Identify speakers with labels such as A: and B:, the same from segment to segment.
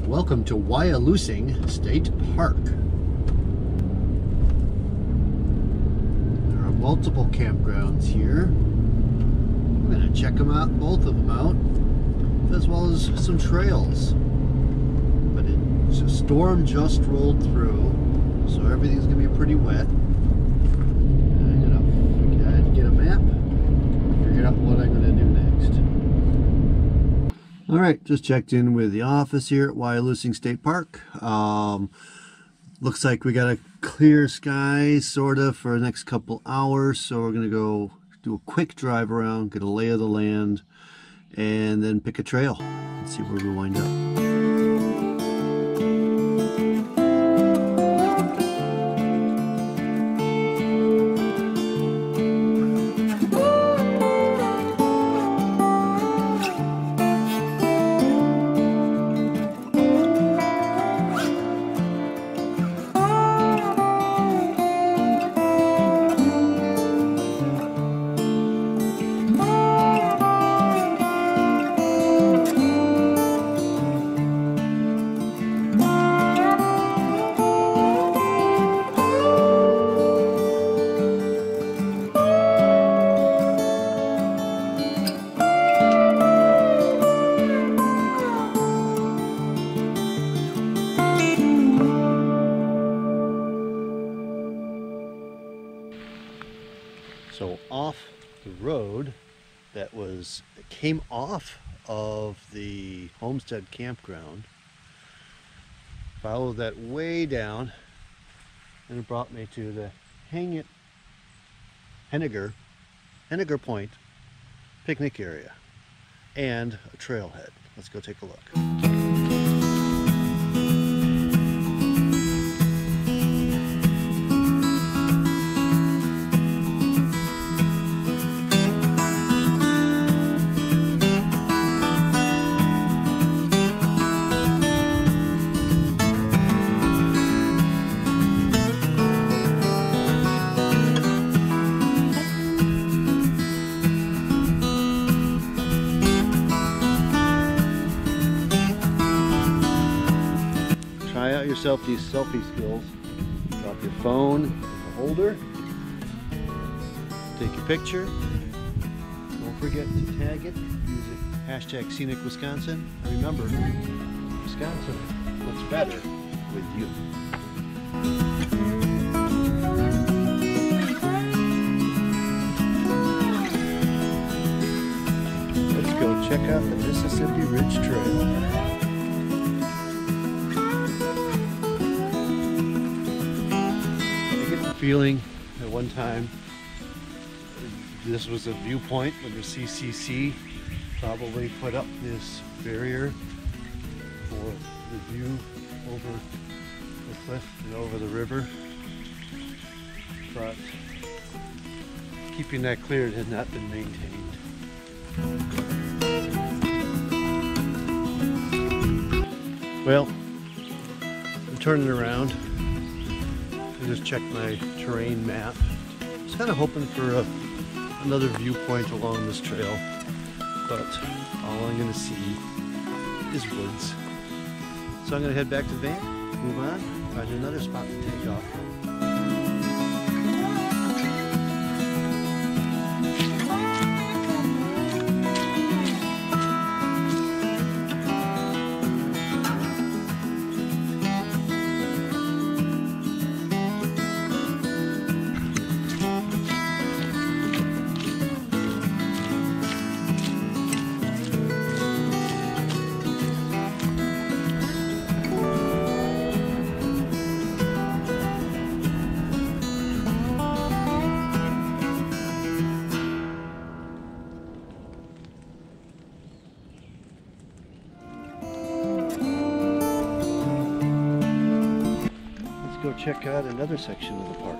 A: Welcome to Wyalusing State Park. There are multiple campgrounds here. We're going to check them out, both of them out, as well as some trails. But a storm just rolled through, so everything's going to be pretty wet. I'm going to get a map, figure out what I'm going to do next. All right, just checked in with the office here at Wyalusing State Park. Looks like we got a clear sky, sort of, for the next couple hours. So we're going to go do a quick drive around, get a lay of the land, and then pick a trail and see where we wind up. So off the road that came off of the Homestead campground, followed that way down, and it brought me to the Henniger Point picnic area and a trailhead. Let's go take a look. Try out yourself these selfie skills. Drop your phone in the holder, take your picture, don't forget to tag it, use it hashtag Scenic Wisconsin, and remember, Wisconsin looks better with you. Let's go check out the Mississippi Ridge Trail. Feeling at one time this was a viewpoint when the CCC probably put up this barrier for the view over the cliff and over the river, but keeping that cleared had not been maintained. Well, I'm turning around. Just check my terrain map. I was kind of hoping for another viewpoint along this trail, but all I'm going to see is woods. So I'm going to head back to the van, move on, find another spot to take off. Go check out another section of the park.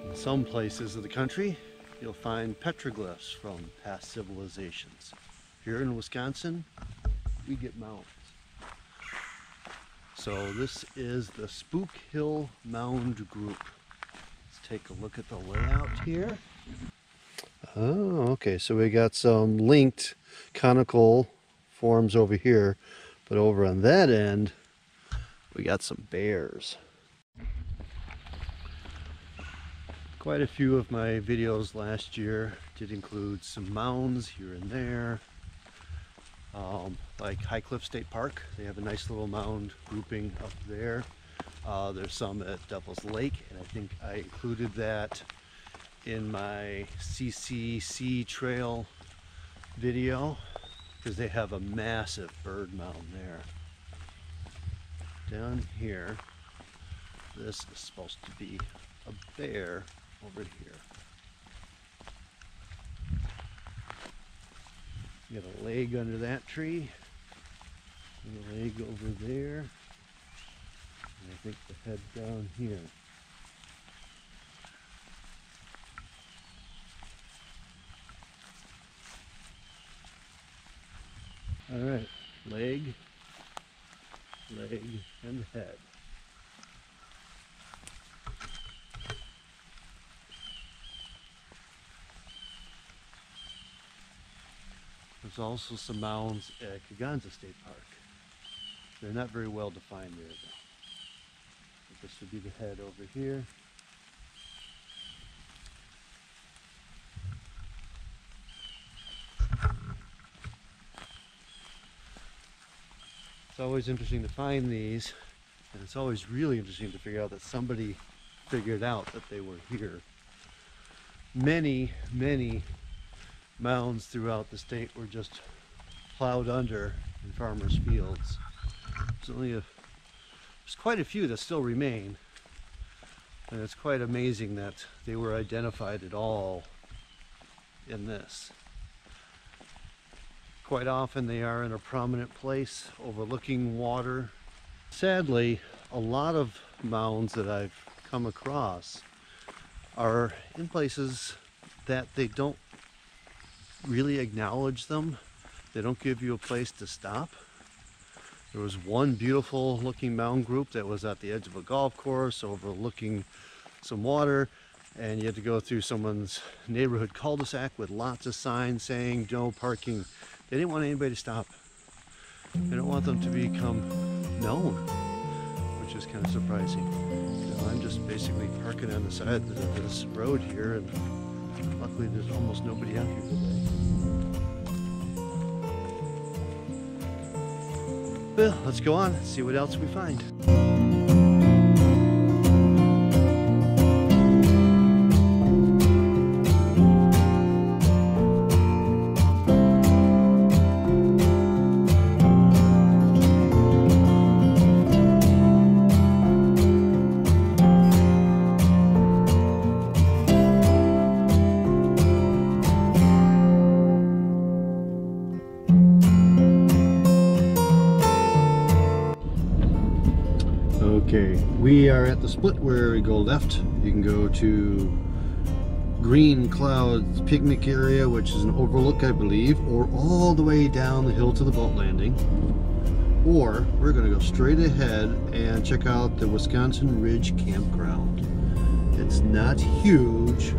A: In some places of the country, you'll find petroglyphs from past civilizations. Here in Wisconsin, we get mounds. So this is the Spook Hill Mound Group. Let's take a look at the layout here. Oh, okay, so we got some linked conical forms over here, but over on that end we got some bears. Quite a few of my videos last year did include some mounds here and there. Like High Cliff State Park, they have a nice little mound grouping up there. There's some at Devil's Lake, and I think I included that in my CCC Trail video because they have a massive bird mound there. Down here, this is supposed to be a bear over here. You got a leg under that tree, and a leg over there, and I think the head down here. All right, leg, and head. There's also some mounds at Kegonsa State Park. They're not very well defined there though. This would be the head over here. It's always interesting to find these, and it's always really interesting to figure out that somebody figured out that they were here. Many mounds throughout the state were just plowed under in farmers' fields. There's quite a few that still remain, and it's quite amazing that they were identified at all in this. Quite often they are in a prominent place overlooking water. Sadly, a lot of mounds that I've come across are in places that they don't really acknowledge them. They don't give you a place to stop. There was one beautiful looking mound group that was at the edge of a golf course overlooking some water, and you had to go through someone's neighborhood cul-de-sac with lots of signs saying no parking. They didn't want anybody to stop. They don't want them to become known, which is kind of surprising. So I'm just basically parking on the side of this road here, and luckily there's almost nobody out here today. Well, let's go on, see what else we find. Okay, we are at the split where we go left. You can go to Green Clouds Picnic Area, which is an overlook, I believe, or all the way down the hill to the boat landing. Or we're going to go straight ahead and check out the Wisconsin Ridge Campground. It's not huge,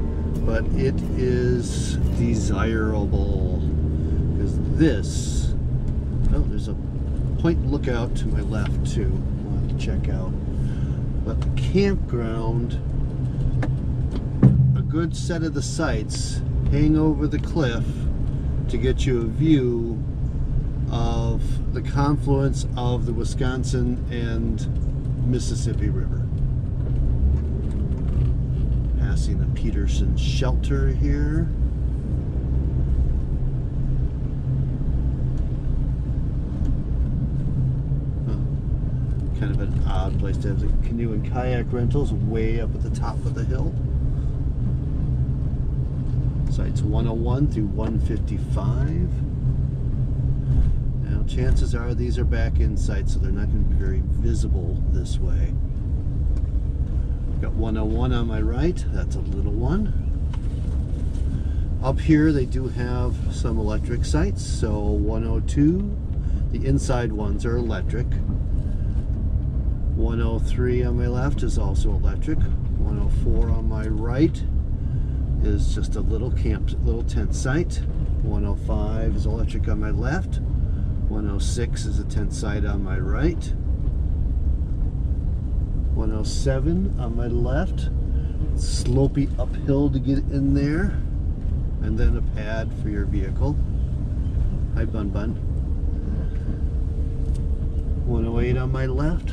A: but it is desirable because this, oh, there's a point lookout to my left too. We'll have to check out. But the campground, a good set of the sites hang over the cliff to get you a view of the confluence of the Wisconsin and Mississippi River. Passing the Peterson Shelter here. Kind of an odd place to have the canoe and kayak rentals way up at the top of the hill. Sites 101 through 155. Now chances are these are back in sight, so they're not going to be very visible this way. Got 101 on my right, that's a little one. Up here they do have some electric sites, so 102, The inside ones are electric. 103 on my left is also electric. 104 on my right is just a little tent site. 105 is electric on my left. 106 is a tent site on my right. 107 on my left. Slopey uphill to get in there. And then a pad for your vehicle. Hi, Bun Bun. 108 on my left.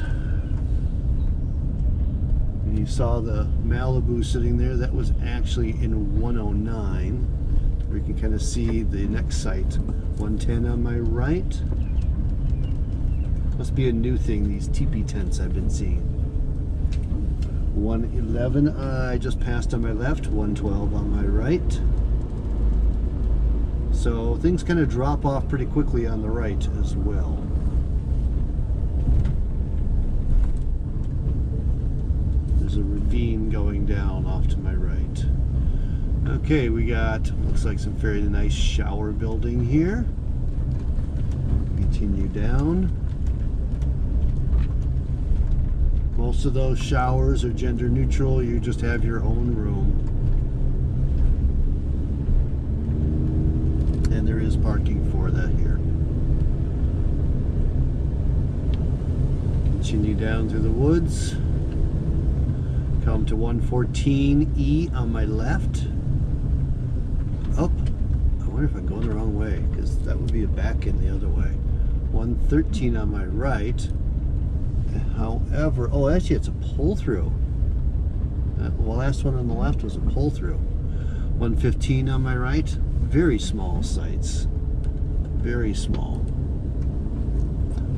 A: And you saw the Malibu sitting there. That was actually in 109. Where you can kind of see the next site. 110 on my right. Must be a new thing, these teepee tents I've been seeing. 111 I just passed on my left. 112 on my right. So things kind of drop off pretty quickly on the right as well. There's a ravine going down off to my right. Okay, we got, looks like some fairly nice shower building here. Continue down. Most of those showers are gender neutral. You just have your own room. And there is parking for that here. Continue down through the woods. Come to 114E on my left. Oh, I wonder if I'm going the wrong way, because that would be a back in the other way. 113 on my right. However, oh, actually it's a pull-through. The last one on the left was a pull-through. 115 on my right. Very small sites. Very small.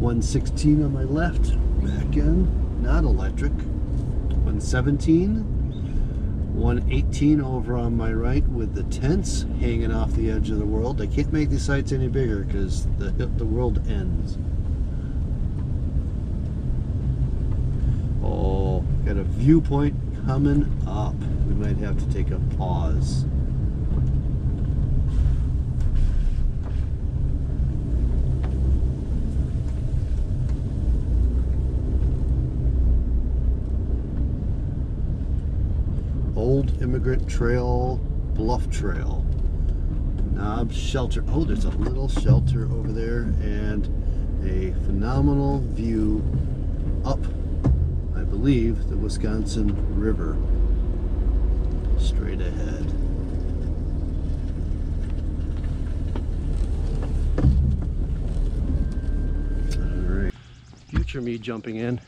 A: 116 on my left. Back in. Not electric. 117. 118 over on my right with the tents hanging off the edge of the world. I can't make these sites any bigger because the world ends. Oh, got a viewpoint coming up. We might have to take a pause. Old Immigrant Trail, Bluff Trail, Knob Shelter. Oh, there's a little shelter over there and a phenomenal view up, I believe, the Wisconsin River. Straight ahead. All right. Future me jumping in.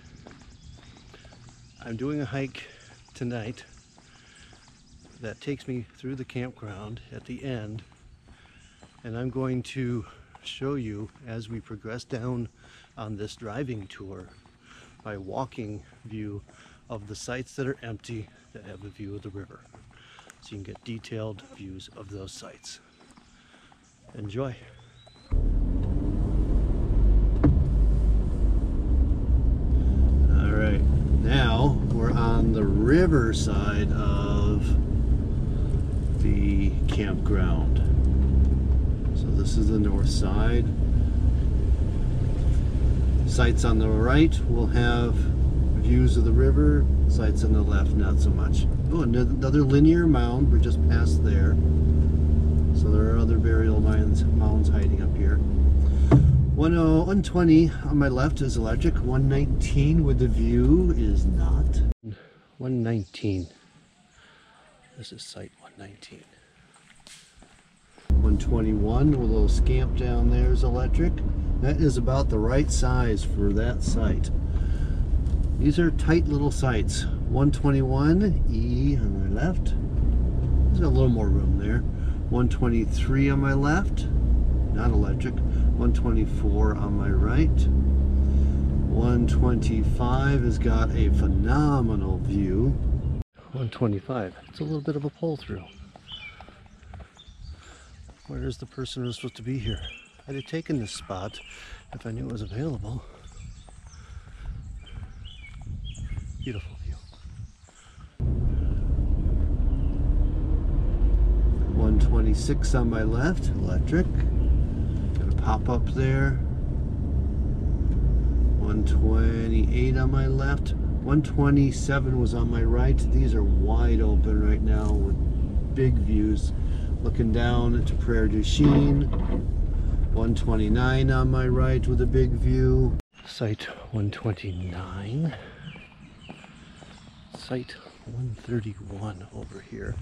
A: I'm doing a hike tonight that takes me through the campground at the end, and I'm going to show you as we progress down on this driving tour my walking view of the sites that are empty that have a view of the river, so you can get detailed views of those sites. Enjoy. All right, now we're on the river side of the campground. So this is the north side. Sites on the right will have views of the river. Sites on the left, not so much. Oh, another linear mound. We're just past there. So there are other burial mounds hiding up here. 120 on my left is electric. 119 with the view is not. 119. This is site 119. 121 with a little scamp down there is electric. That is about the right size for that site. These are tight little sites. 121E on my left. There's a little more room there. 123 on my left, not electric. 124 on my right. 125 has got a phenomenal view. 125, it's a little bit of a pull through. Where is the person who's supposed to be here? I'd have taken this spot if I knew it was available. Beautiful view. 126 on my left, electric. Gonna pop up there. 128 on my left. 127 was on my right. These are wide open right now with big views. Looking down into Prairie du Chien. 129 on my right with a big view. Site 129. Site 131 over here.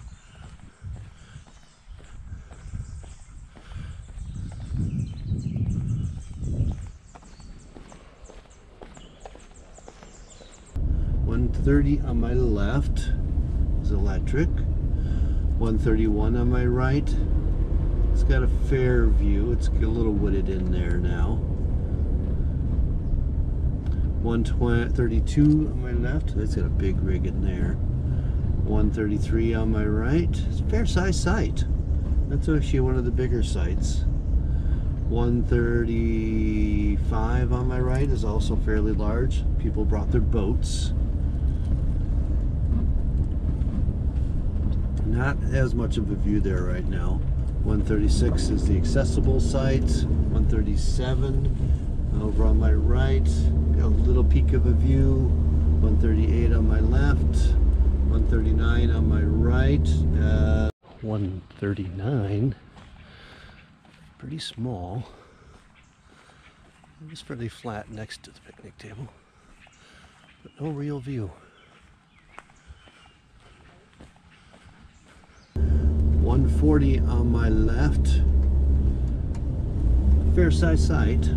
A: .130 on my left is electric. 131 on my right. It's got a fair view. It's a little wooded in there now. 132 on my left. That's got a big rig in there. 133 on my right. It's a fair size site. That's actually one of the bigger sites. 135 on my right is also fairly large. People brought their boats. Not as much of a view there right now. 136 is the accessible site. 137 over on my right. Got a little peek of a view. 138 on my left. 139 on my right. 139. Pretty small. It's fairly flat next to the picnic table, but no real view. 140 on my left. Fair size site.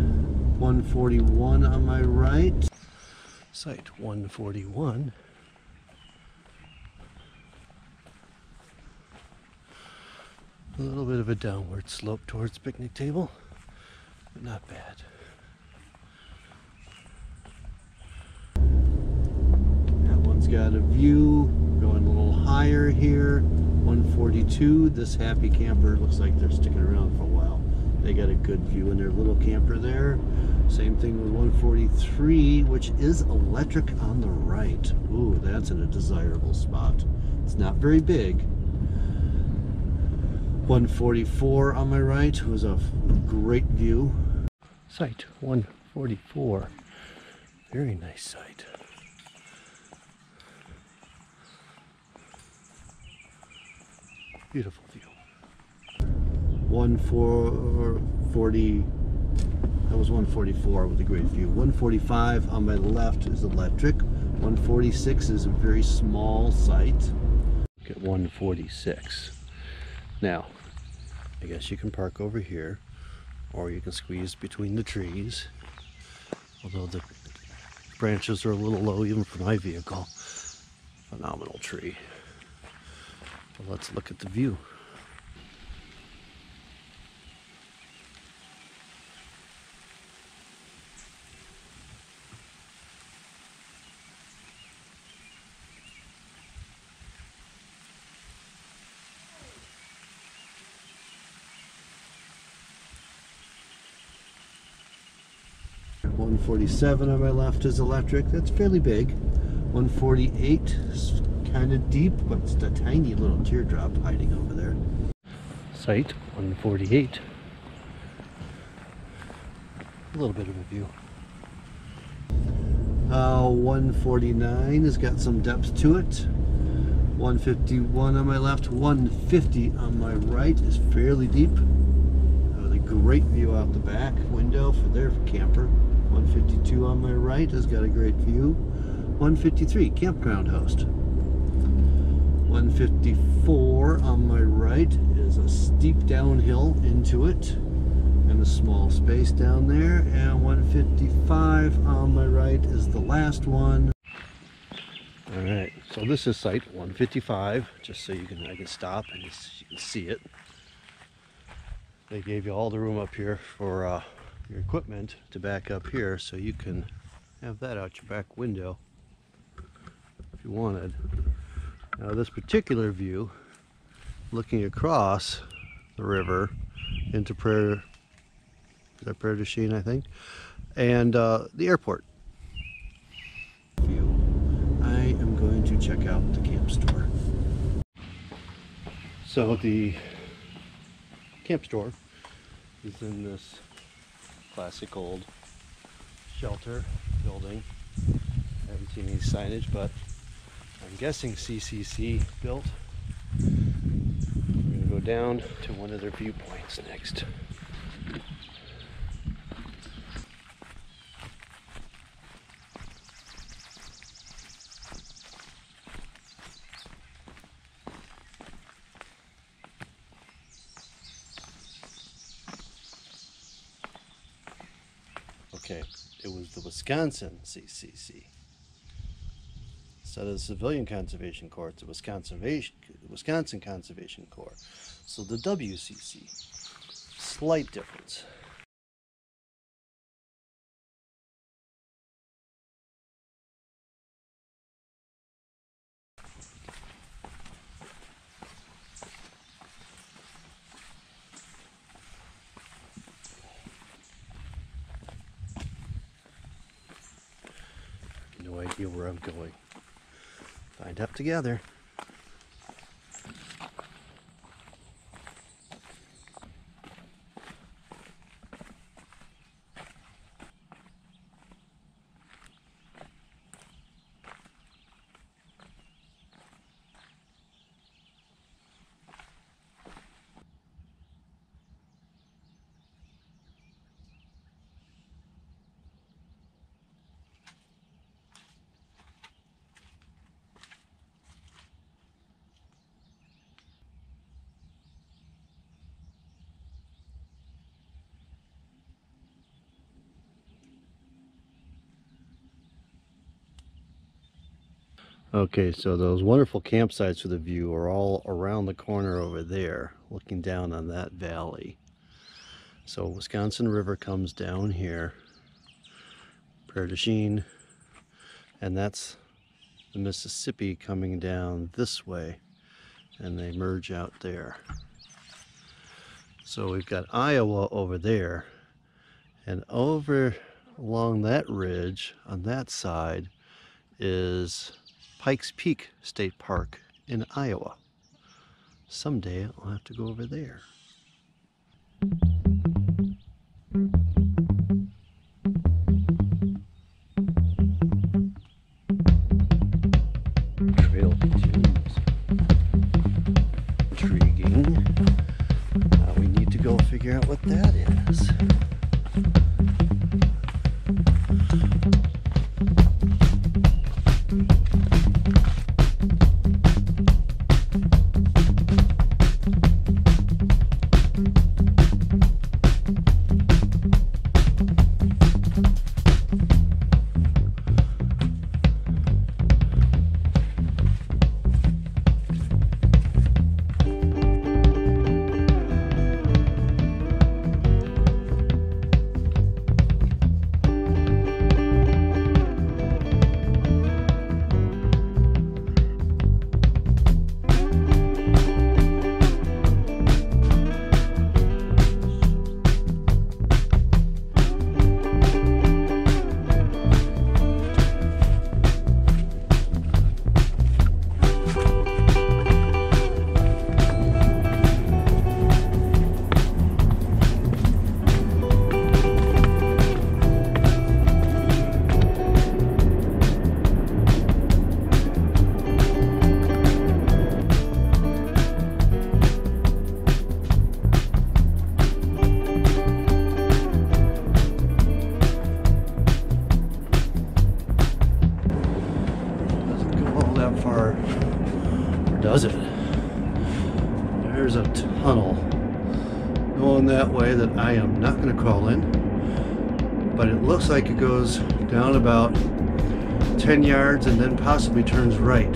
A: 141 on my right. Site 141. A little bit of a downward slope towards the picnic table, but not bad. That one's got a view. Going a little higher here. 142. This happy camper looks like they're sticking around for a while. They got a good view in their little camper there. Same thing with 143, which is electric on the right. Ooh, that's in a desirable spot. It's not very big. 144 on my right was a great view. Site 144. Very nice site. Beautiful view. 140. That was 144 with a great view. 145 on my left is electric. 146 is a very small site. Look at 146. Now, I guess you can park over here, or you can squeeze between the trees. Although the branches are a little low even for my vehicle. Phenomenal tree. But let's look at the view. .147 on my left is electric. That's fairly big. 148 is kind of deep, but it's a tiny little teardrop hiding over there. Site 148. A little bit of a view. 149 has got some depth to it. 151 on my left. 150 on my right is fairly deep. With a great view out the back window for their camper. 152 on my right has got a great view. 153, campground host. 154 on my right is a steep downhill into it and a small space down there. And 155 on my right is the last one. All right, so this is site 155, just so I can stop and you can see it. They gave you all the room up here for your equipment to back up here, so you can have that out your back window if you wanted. Now this particular view, looking across the river into Prairie du Chien, I think, and the airport. I am going to check out the camp store. So the camp store is in this classic old shelter building. I haven't seen any signage, but I'm guessing CCC built. We're going to go down to one of their viewpoints next. Okay, it was the Wisconsin CCC. Instead of the Civilian Conservation Corps, it's the Wisconsin Conservation Corps. So the WCC. Slight difference. No idea where I'm going. Find out together. Okay, so those wonderful campsites with a view are all around the corner over there, looking down on that valley. So Wisconsin River comes down here, Prairie du Chien, and that's the Mississippi coming down this way, and they merge out there. So we've got Iowa over there, and over along that ridge on that side is Pikes Peak State Park in Iowa. Someday I'll have to go over there. Trail continues. Intriguing. Now we need to go figure out what that is. Far, or does it? There's a tunnel going that way that I am not going to crawl in, but it looks like it goes down about 10 yards and then possibly turns right.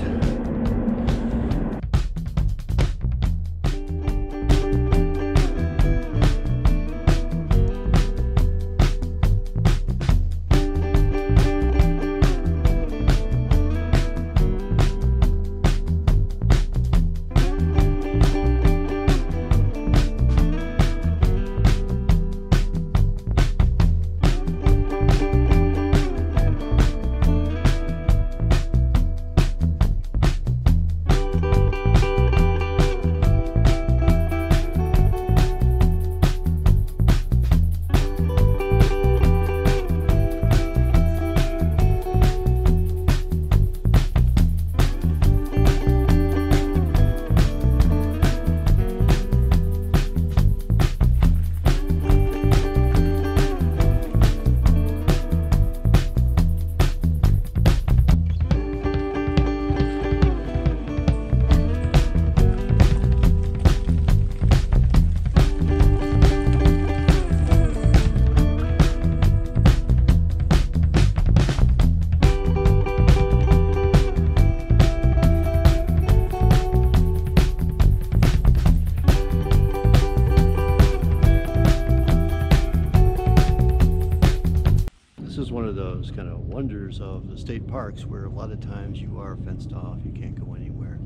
A: This is one of those kind of wonders of the state parks where a lot of times you are fenced off, you can't go anywhere.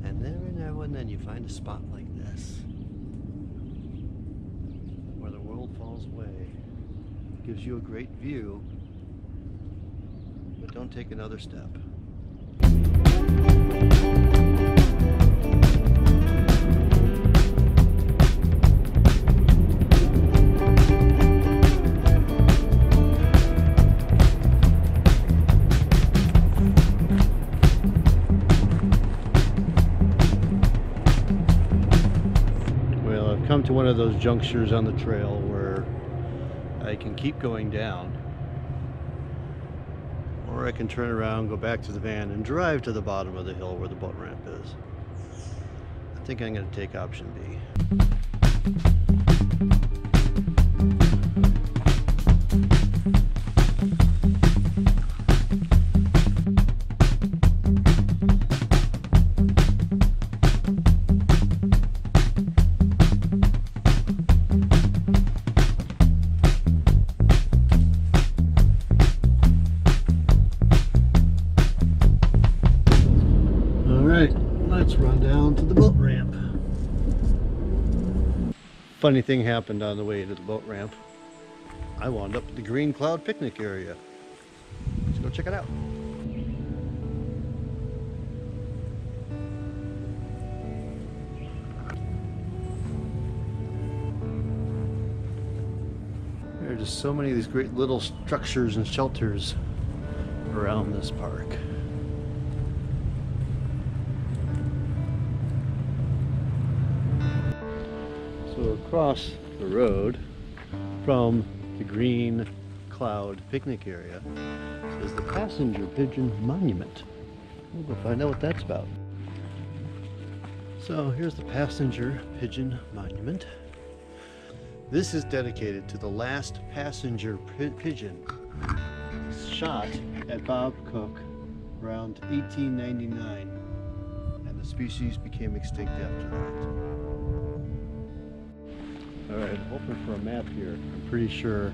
A: And every now and then you find a spot like this where the world falls away. Gives you a great view, but don't take another step. Come to one of those junctures on the trail where I can keep going down, or I can turn around, go back to the van and drive to the bottom of the hill where the boat ramp is. I think I'm going to take option B. Let's run down to the boat ramp. Funny thing happened on the way to the boat ramp. I wound up at the Green Cloud picnic area. Let's go check it out. There are just so many of these great little structures and shelters around this park. So across the road from the Green Cloud picnic area is the Passenger Pigeon Monument. We'll go find out what that's about. So here's the Passenger Pigeon Monument. This is dedicated to the last passenger pigeon shot at Bob Cook around 1899, and the species became extinct after that. Alright, I'm hoping for a map here. I'm pretty sure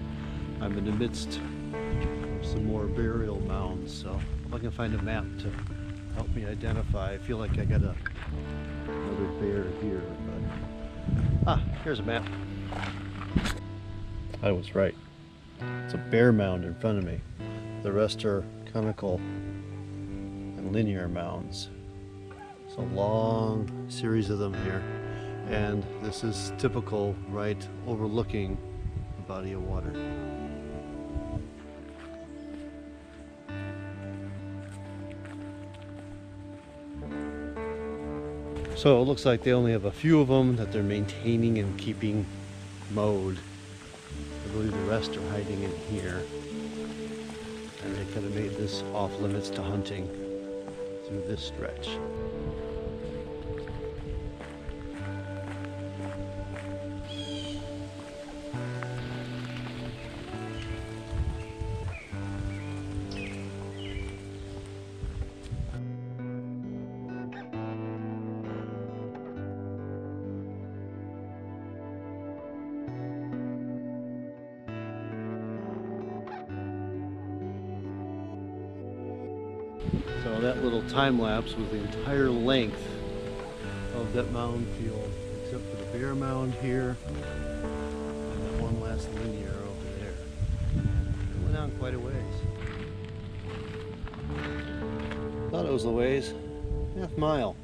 A: I'm in the midst of some more burial mounds, so if I can find a map to help me identify. I feel like I got another bear here, but here's a map. I was right. It's a bear mound in front of me. The rest are conical and linear mounds. It's a long series of them here. And this is typical, right overlooking the body of water. So it looks like they only have a few of them that they're maintaining and keeping mowed. I believe the rest are hiding in here. And they kind of made this off limits to hunting through this stretch. So that little time lapse was the entire length of that mound field, except for the bear mound here, and that one last linear over there. It went on quite a ways. Thought it was a ways, half mile.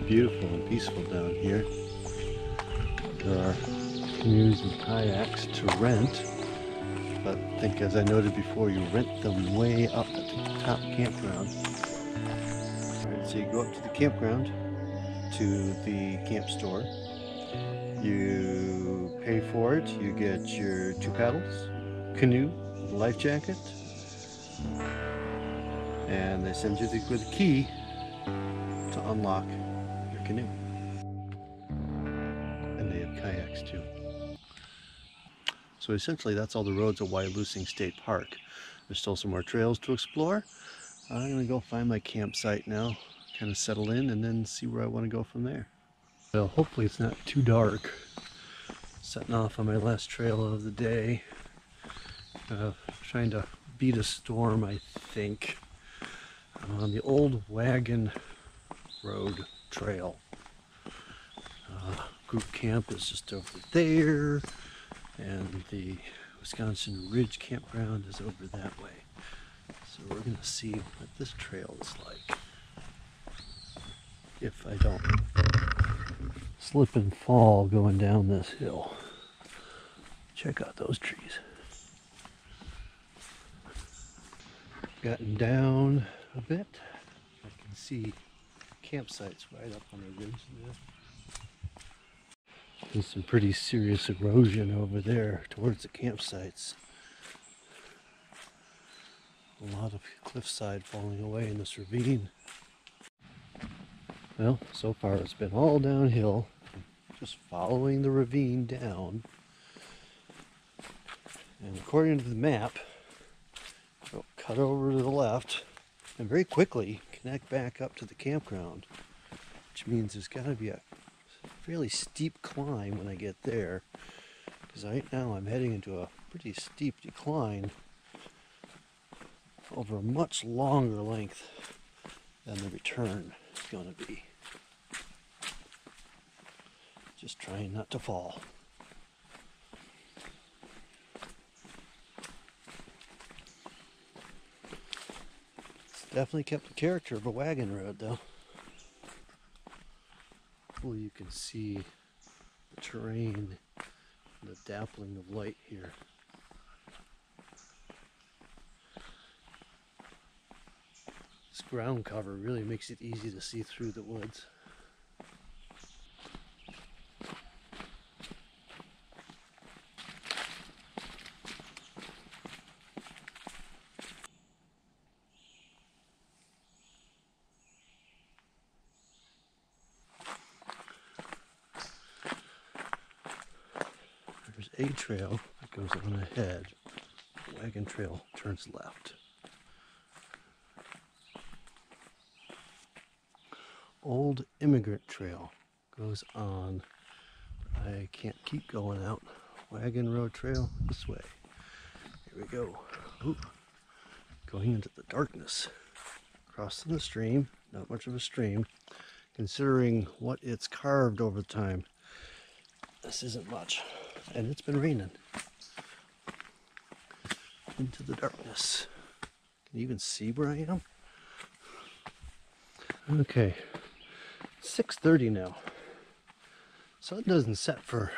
A: Beautiful and peaceful down here. there are canoes and kayaks to rent, but I think, as I noted before, you rent them way up at the top campground. Alright, so you go up to the campground, to the camp store. You pay for it. You get your 2 paddles, canoe, life jacket, and they send you with a key to unlock your canoe. And they have kayaks too. So essentially that's all the roads of Wyalusing State Park. There's still some more trails to explore. I'm gonna go find my campsite now, kind of settle in, and then see where I want to go from there. Well, hopefully it's not too dark. Setting off on my last trail of the day. Trying to beat a storm, I think. I'm on the old Wagon Road Trail. Group camp is just over there, and the Wisconsin Ridge Campground is over that way. So we're going to see what this trail is like, if I don't slip and fall going down this hill. Check out those trees. Gotten down a bit. I can see campsites right up on the ridge there. There's some pretty serious erosion over there towards the campsites. A lot of cliffside falling away in this ravine. Well, so far it's been all downhill, just following the ravine down. And according to the map, I'll cut over to the left and very quickly connect back up to the campground, which means there's got to be a fairly steep climb when I get there, because right now I'm heading into a pretty steep decline over a much longer length than the return is going to be. Just trying not to fall. It's definitely kept the character of a wagon road though. Hopefully you can see the terrain and the dappling of light here. This ground cover really makes it easy to see through the woods. There's a trail that goes on ahead. The wagon trail turns left. Old Immigrant Trail goes on. I can't keep going out. Wagon Road Trail this way. Here we go. Ooh. Going into the darkness. Crossing the stream. Not much of a stream, considering what it's carved over time. This isn't much. And it's been raining. Into the darkness. Can you even see where I am? Okay. 6:30 now. Sun doesn't set for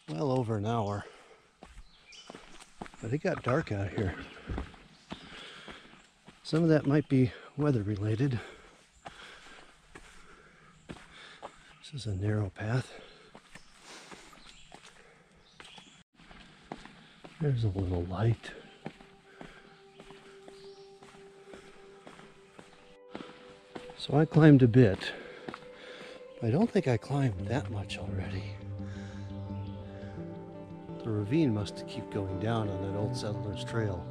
A: well over an hour. But it got dark out here. Some of that might be weather related. This is a narrow path. There's a little light. So I climbed a bit. I don't think I climbed that much already. The ravine must keep going down on that old settler's trail.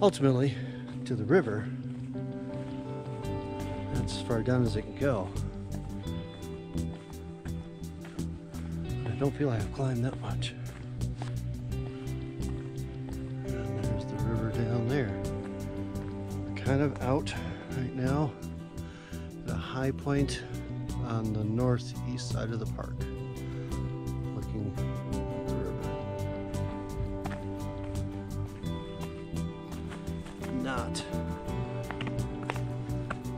A: Ultimately, to the river. That's as far down as it can go. I don't feel I've climbed that much. And there's the river down there. Kind of out right now at a high point on the northeast side of the park, looking at the river. Not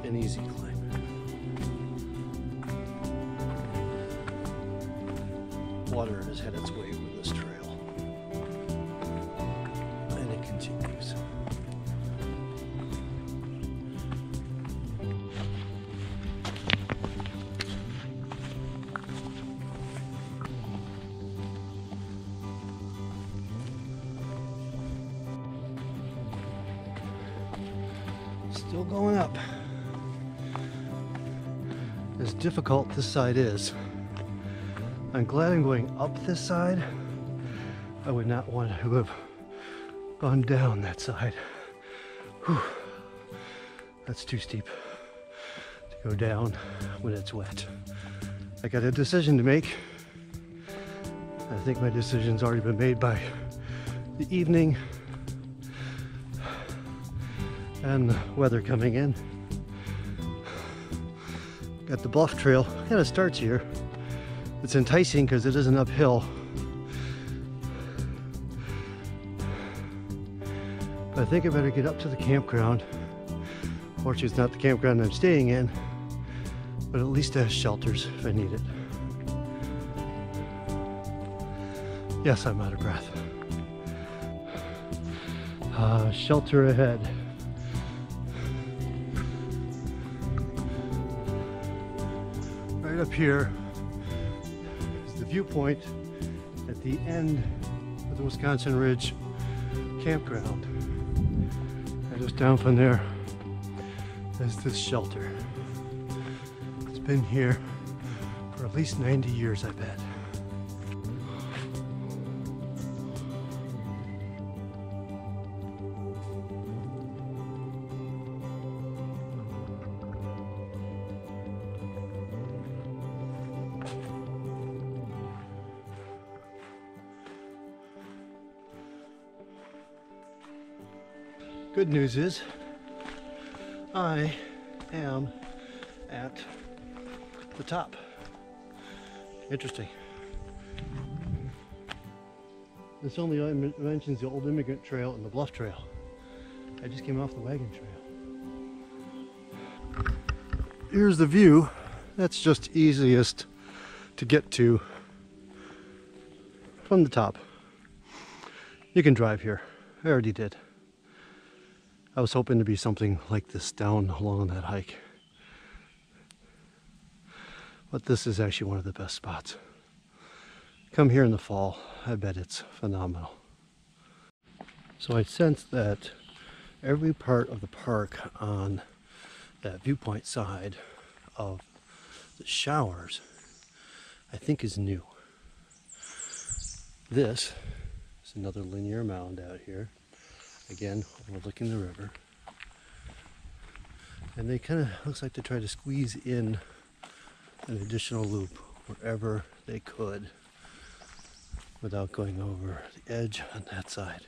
A: an easy climb. floodder has had its way with this trail. And it continues. Still going up. As difficult this side is, I'm glad I'm going up this side. I would not want to have gone down that side. Whew. That's too steep to go down when it's wet. I got a decision to make. I think my decision's already been made by the evening and the weather coming in. Got the bluff trail, kind of starts here. It's enticing because it isn't uphill. But I think I better get up to the campground. Fortunately, it's not the campground I'm staying in, but at least it has shelters if I need it. Yes, I'm out of breath. Shelter ahead. Right up here is the viewpoint at the end of the Wisconsin Ridge campground. And just down from there is this shelter. It's been here for at least 90 years, I bet. Good news is I am at the top. Interesting. This only mentions the Old Immigrant Trail and the Bluff Trail. I just came off the wagon trail. Here's the view. That's just easiest to get to from the top. You can drive here. I already did. I was hoping to be something like this down along that hike. But this is actually one of the best spots. Come here in the fall, I bet it's phenomenal. So I sense that every part of the park on that viewpoint side of the showers, I think is new. This is another linear mound out here. Again, overlooking the river. And they kind of, looks like they try to squeeze in an additional loop wherever they could without going over the edge on that side.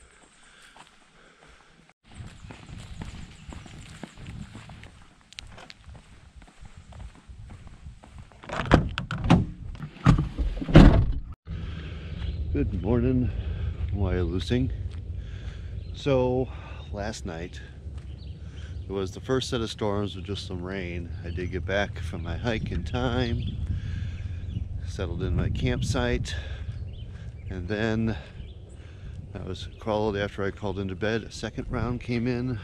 A: Good morning, Wyalusing. So last night it was the first set of storms with just some rain. I did get back from my hike in time, settled in my campsite, and then after I crawled into bed, a second round came in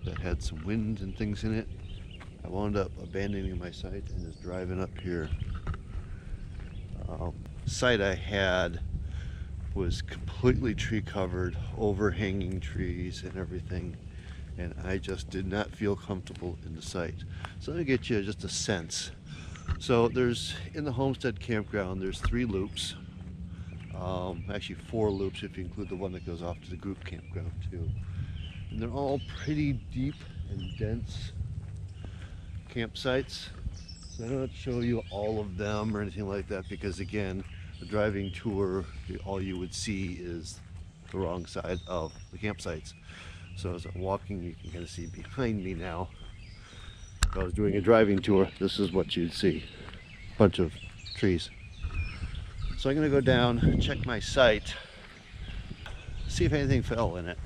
A: that had some wind and things in it. I wound up abandoning my site and just driving up here. Site I had was completely tree covered, overhanging trees and everything, and I just did not feel comfortable in the site. So let me get you just a sense. So there's, in the Homestead campground, there's 3 loops, actually 4 loops if you include the one that goes off to the group campground too. And they're all pretty deep and dense campsites. So I don't have to show you all of them or anything like that, because again, the driving tour, all you would see is the wrong side of the campsites. So as I'm walking, you can kind of see behind me now. If I was doing a driving tour, this is what you'd see. A bunch of trees. So I'm going to go down, check my site, see if anything fell in it.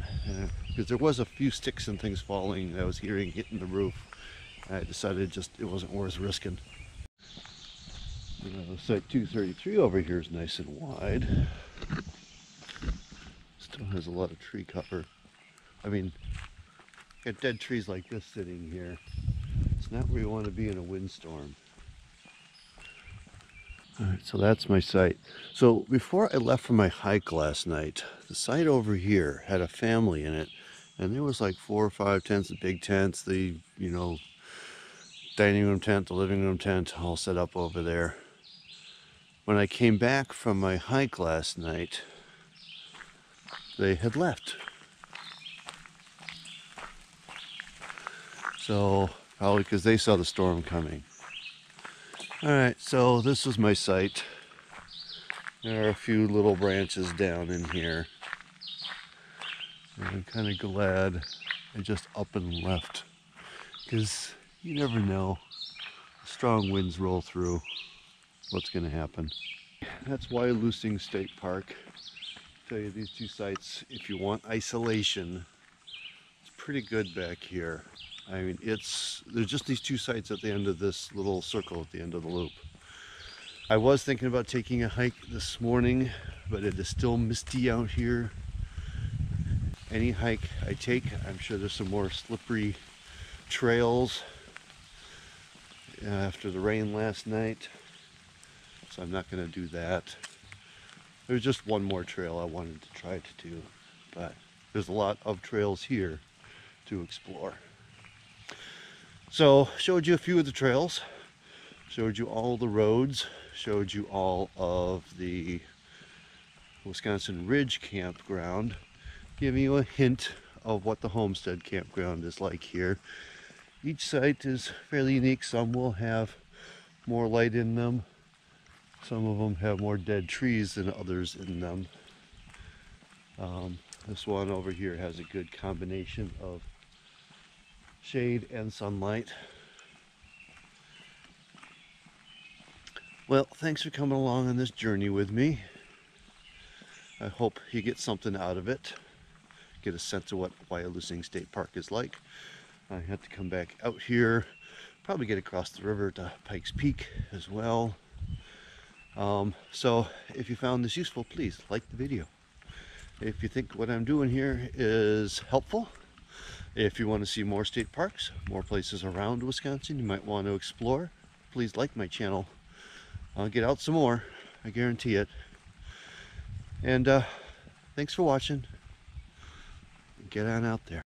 A: Because there was a few sticks and things falling that I was hearing hitting the roof. I decided it wasn't worth risking. Site 233 over here is nice and wide. Still has a lot of tree cover. I mean, got dead trees like this sitting here. It's not where you want to be in a windstorm. Alright, so that's my site. So before I left for my hike last night, the site over here had a family in it, and there was like 4 or 5 tents, the big tents, the, dining room tent, the living room tent, all set up over there. When I came back from my hike last night, they had left. So probably because they saw the storm coming. Alright, so this was my site. There are a few little branches down in here. And I'm kind of glad I just up and left, because you never know. Strong winds roll through. What's going to happen? That's Wyalusing State Park. I'll tell you, these two sites, if you want isolation, it's pretty good back here. I mean, there's just these two sites at the end of this little circle at the end of the loop. I was thinking about taking a hike this morning, but it is still misty out here. Any hike I take, I'm sure there's some more slippery trails after the rain last night, so I'm not going to do that. There's just one more trail I wanted to try to do, but there's a lot of trails here to explore. So, showed you a few of the trails, showed you all the roads, showed you all of the Wisconsin Ridge Campground, giving you a hint of what the Homestead Campground is like here. Each site is fairly unique. Some will have more light in them. Some of them have more dead trees than others in them. This one over here has a good combination of shade and sunlight. Well, thanks for coming along on this journey with me. I hope you get something out of it. Get a sense of what Wyalusing State Park is like. I had to come back out here, probably get across the river to Pikes Peak as well. So if you found this useful, please like the video. If you think what I'm doing here is helpful, if you want to see more state parks, more places around Wisconsin you might want to explore, please like my channel. I'll get out some more, I guarantee it. And thanks for watching. Get on out there.